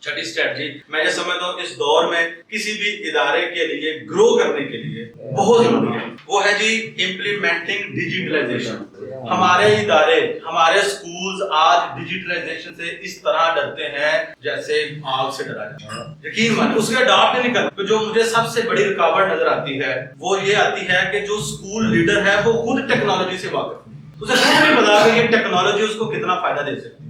چھٹی اسٹریٹجی میں یہ سمجھتا ہوں اس دور میں کسی بھی ادارے کے لیے گرو کرنے کے لیے بہت ضروری ہے، وہ ہے جی امپلیمنٹنگ ڈیجیٹلائزیشن۔ ہمارے ادارے، ہمارے سکولز آج ڈیجیٹلائزیشن سے اس طرح ڈرتے ہیں جیسے آگ سے ڈرا جاتا ہے۔ یقین مانیں اس کے اڈاپٹ نہیں کرتے۔ جو مجھے سب سے بڑی رکاوٹ نظر آتی ہے وہ یہ آتی ہے کہ جو اسکول لیڈر ہے وہ خود ٹیکنالوجی سے واقف ہے، اسے خود نہیں پتا کہ یہ ٹیکنالوجی اس کو کتنا فائدہ دے سکتی ہے۔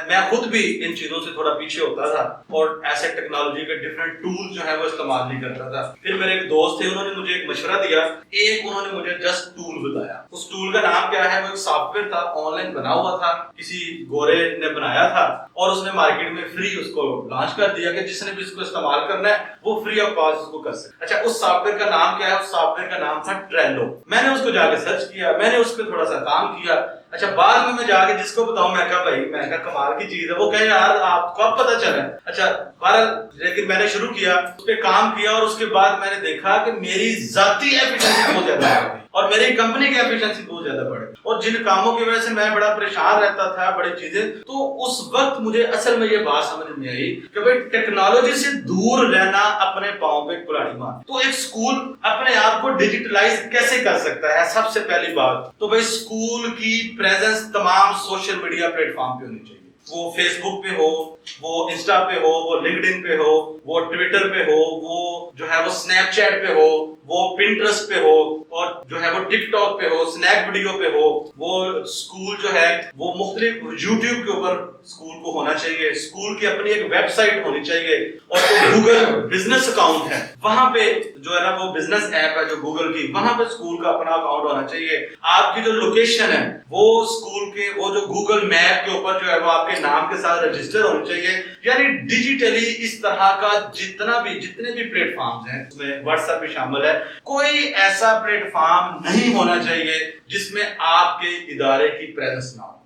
میں خود بھی ان چیزوں سے تھوڑا پیچھے ہوتا تھا اور ایسے ٹیکنالوجی کے ڈفرینٹ ٹول جو ہے وہ استعمال نہیں کرتا تھا۔ پھر میرے ایک دوست تھے، انہوں نے مجھے ایک مشورہ دیا، انہوں نے مجھے جسٹ ٹول بتایا۔ اس ٹول کا نام کیا ہے؟ وہ ایک سافٹ ویئر تھا، آن لائن بنا ہوا تھا، کسی گورے نے بنایا تھا اور اس نے مارکیٹ میں فری اس کو لانچ کر دیا کہ جس نے بھی اس کو استعمال کرنا ہے وہ فری آف کاسٹ اس کو کر سکے۔ اچھا، اس سافٹ ویئر کا نام کیا ہے؟ اس سافٹ ویئر کا نام تھا ٹریلو۔ میں نے اس کو جا کے سرچ کیا، میں نے اس پہ تھوڑا سا کام کیا۔ اچھا، بعد میں جا کے جس کو بتاؤں، میں کہا بھائی، میں کہا کمال کی چیز ہے، وہ کہے یار آپ کو اب پتہ چلا۔ اچھا بہرحال، لیکن میں نے شروع کیا، اس پہ کام کیا اور اس کے بعد میں نے دیکھا کہ میری ذاتی ایفیشنسی بہت زیادہ بڑھ گئی اور میری کمپنی کی ایفیشنسی بہت زیادہ بڑھ گئی، اور جن کاموں کی وجہ سے میں بڑا پریشان رہتا تھا، بڑی چیزیں، تو اس وقت مجھے اصل میں یہ بات سمجھ میں آئی کہ بھائی ٹیکنالوجی سے دور رہنا اپنے پاؤں پہ کلاڑی مار۔ تو ایک اسکول اپنے آپ کو ڈیجیٹلائز کیسے کر سکتا ہے؟ سب سے پہلی بات تو بھائی اسکول کی پریزنس تمام سوشل میڈیا پلیٹ فارم پہ ہونی چاہیے، وہ فیس بک پہ ہو، وہ انسٹا پہ ہو، وہ لنکڈ ان پہ ہو، وہ ٹویٹر پہ ہو، وہ جو ہے وہ اسنیپ چیٹ پہ ہو، وہ پنٹرسٹ پہ ہو، اور جو ہے وہ ٹک ٹاک پہ ہو، اسنیک ویڈیو پہ ہو۔ وہ اسکول جو ہے وہ مختلف یوٹیوب کے اوپر اسکول کو ہونا چاہیے، اسکول کی اپنی ایک ویب سائٹ ہونی چاہیے، اور جو گوگل بزنس اکاؤنٹ ہے وہاں پہ جو ہے نا وہ بزنس ایپ ہے جو گوگل کی، وہاں پہ اسکول کا اپنا اکاؤنٹ ہونا چاہیے۔ آپ کی جو لوکیشن ہے وہ اسکول کے وہ جو گوگل میپ کے اوپر جو ہے وہ آپ کے نام کے ساتھ رجسٹر ہونی چاہیے۔ یعنی ڈیجیٹلی اس طرح کا جتنے بھی پلیٹ فارمز ہیں، اس میں واٹس ایپ بھی شامل ہے، کوئی ایسا پلیٹ فارم نہیں ہونا چاہیے جس میں آپ کے ادارے کی پریزنس نہ ہو۔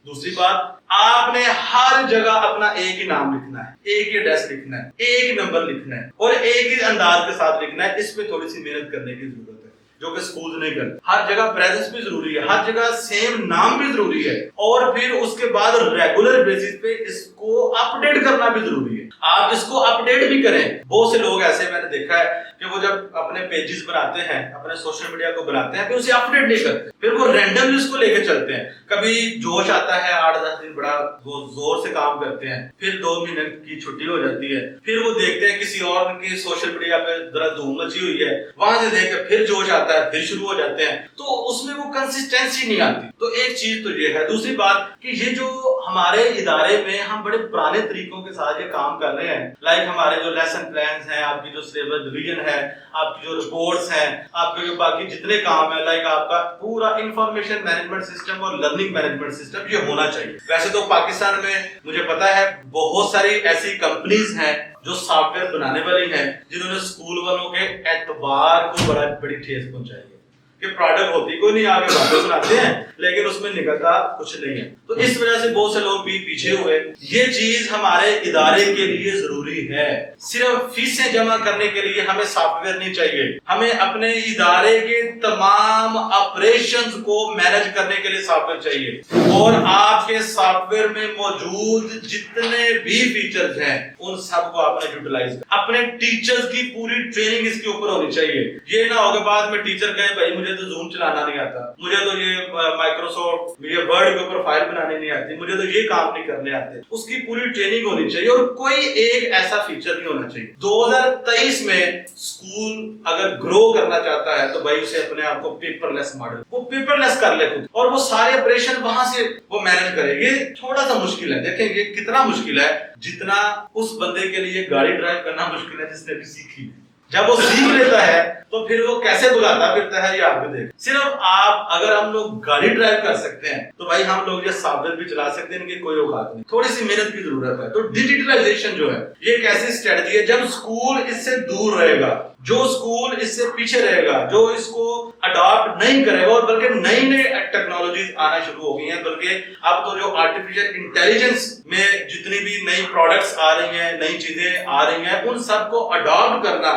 دوسری بات، آپ نے ہر جگہ اپنا ایک ہی نام لکھنا ہے، ایک ہی ایڈریس لکھنا ہے، ایک نمبر لکھنا ہے اور ایک ہی انداز کے ساتھ لکھنا ہے۔ اس پہ تھوڑی سی محنت کرنے کی ضرورت ہے جو کہ اسکول نہیں کرتے۔ ہر جگہ پریزنس بھی ضروری ہے، ہر جگہ سیم نام بھی ضروری ہے، اور پھر اس کے بعد ریگولر بیسس پہ اس کو اپ ڈیٹ کرنا بھی ضروری ہے۔ آپ اس کو اپ ڈیٹ بھی کریں۔ بہت سے لوگ ایسے میں نے دیکھا ہے کہ وہ جب اپنے پیجز بناتے ہیں، اپنے سوشل میڈیا کو بناتے ہیں، پھر اسے اپ ڈیٹ نہیں کرتے، پھر وہ رینڈملی اس کو لے کے چلتے ہیں۔ کبھی جوش آتا ہے، 8-10 دن بڑا وہ زور سے کام کرتے ہیں، پھر 2 مہینے کی چھٹی ہو جاتی ہے، پھر وہ دیکھتے ہیں کسی اور کی سوشل میڈیا پہ ذرا دھوم مچی ہوئی ہے، وہاں سے دیکھ کے پھر جوش آتا ہے، پھر شروع ہو جاتے ہیں، تو اس میں وہ کنسسٹنسی نہیں آتی۔ تو ایک چیز تو یہ ہے۔ دوسری بات کہ یہ جو ہمارے ادارے میں ہم بڑے پرانے طریقوں کے ساتھ یہ کام کر رہے ہیں، لائک ہمارے جو لیسن پلانز ہیں، آپ کی جو سلیبس ڈویژن ہے، آپ کی جو رپورٹس ہیں، آپ کے جو باقی جتنے کام ہیں، لائک آپ کا پورا انفارمیشن مینجمنٹ سسٹم اور لرننگ مینجمنٹ سسٹم، یہ ہونا چاہیے۔ ویسے تو پاکستان میں مجھے پتا ہے بہت ساری ایسی کمپنیز ہیں جو سافٹ ویئر بنانے والی ہیں جنہوں نے اسکول والوں کے اعتبار کو بڑی ٹھیس پہنچائی ہے کہ پروڈکٹ ہوتی کوئی نہیں، آگے باتیں سناتے ہیں لیکن اس میں نکلتا کچھ نہیں ہے۔ تو اس وجہ سے بہت سے لوگ بھی پیچھے ہوئے۔ یہ چیز ہمارے ادارے کے لیے ضروری ہے۔ صرف فیسیں جمع کرنے کے لیے ہمیں سافٹ ویئر نہیں چاہیے، ہمیں اپنے ادارے کے تمام آپریشنز کو مینج کرنے کے لیے سافٹ ویئر چاہیے، اور آپ کے سافٹ ویئر میں موجود جتنے بھی فیچرز ہیں ان سب کو آپ نے یوٹیلائز کرنا۔ اپنے ٹیچرز کی پوری ٹریننگ اس کے اوپر ہونی چاہیے۔ یہ نہ ہو کہ بعد میں ٹیچر کہے بھائی مجھے تو زوم چلانا نہیں آتا، مجھے تو یہ مائکروسافٹ یہ ورڈ کے اوپر فائل بنانے نہیں آتی، مجھے تو یہ کام نہیں کرنے آتے۔ اس کی پوری ٹریننگ ہونی چاہیے اور کوئی ایک ایسا فیچر نہیں ہونا چاہیے۔ 2023 میں اسکول اگر گرو کرنا چاہتا ہے تو بھائی اسے اپنے آپ کو پیپر لیس ماڈل، وہ پیپر لیس کر لے خود، اور وہ سارے آپریشن وہاں سے وہ مینج کرے۔ یہ تھوڑا سا مشکل ہے، دیکھیں یہ کتنا مشکل ہے جتنا اس بندے کے لیے گاڑی ڈرائیو کرنا مشکل ہے جس نے بھی سیکھی ہے۔ جب وہ سیکھ لیتا ہے تو پھر وہ کیسے بلاتا پھرتا ہے یہ آپ کو دیکھ۔ صرف آپ اگر ہم لوگ گاڑی ڈرائیو کر سکتے ہیں تو بھائی ہم لوگ یہ سافٹ ویئر بھی چلا سکتے ہیں، ان کی کوئی اوقات نہیں، تھوڑی سی محنت کی ضرورت ہے۔ تو ڈیجیٹلائزیشن جو ہے یہ ایک ایسی اسٹریٹجی ہے جب اسکول اس سے دور رہے گا، جو اسکول اس سے پیچھے رہے گا، جو اس کو اڈاپٹ نہیں کرے گا، اور بلکہ نئی ٹیکنالوجیز آنا شروع ہو گئی ہیں، بلکہ اب تو جو آرٹیفیشل انٹیلیجنس میں جتنی بھی نئی پروڈکٹس آ رہی ہیں، نئی چیزیں آ رہی ہیں، ان سب کو اڈاپٹ کرنا